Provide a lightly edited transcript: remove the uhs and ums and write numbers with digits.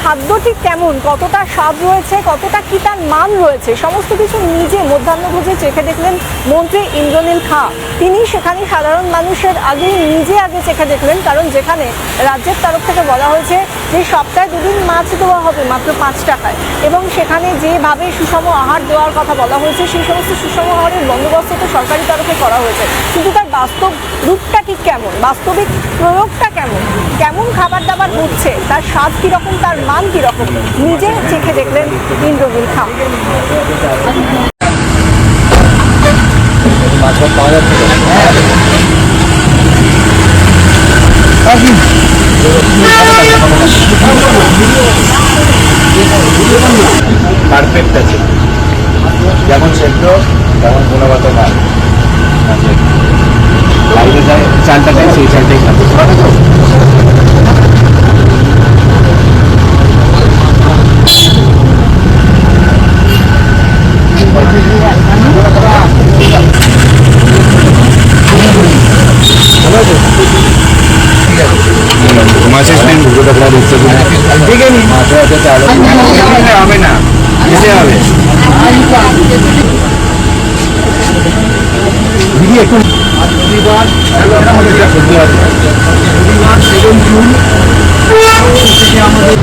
খাদ্যটি কেমন, কতটা স্বাদ রয়েছে, কতটা কি তার মান রয়েছে, সমস্ত কিছু নিজে মধ্যাহ্নভোজে চেখে দেখলেন মন্ত্রী ইন্দ্রনীল খাঁ। তিনি সেখানে সাধারণ মানুষের নিজে আগে চেখে দেখলেন, কারণ যেখানে রাজ্যের তরফ থেকে বলা হয়েছে যে সপ্তাহে 2 দিন মাছ দেওয়া হবে মাত্র 5 টাকায়, এবং সেখানে যেভাবে সুষম আহার দেওয়ার কথা বলা হয়েছে সেই সমস্ত সুষম আহারের বন্দোবস্ত তো সরকারি তরফে করা হয়েছে, কিন্তু তার বাস্তব রূপটা ঠিক কেমন, বাস্তবিক প্রয়োগটা কেমন, কেমন খাবার দাবার হচ্ছে, তার স্বাদ কীরকম, তার মান কীরকম, নিজে চেখে দেখলেন ইন্দ্রনীল খাঁ। পারফেক্ট আছে, যেমন সেদ্ধ তেমন গুণগত মান। বাইরে যায় চালটা দেয়, সেই চালটাই খাবে। মাছের স্টেন ঘুরে দেখার ইচ্ছে ঠিক আছে, মাছে আছে চাল হবে না, খেতে হবে দিদি একটু। রবিবার 7 জুন থেকে আমাদের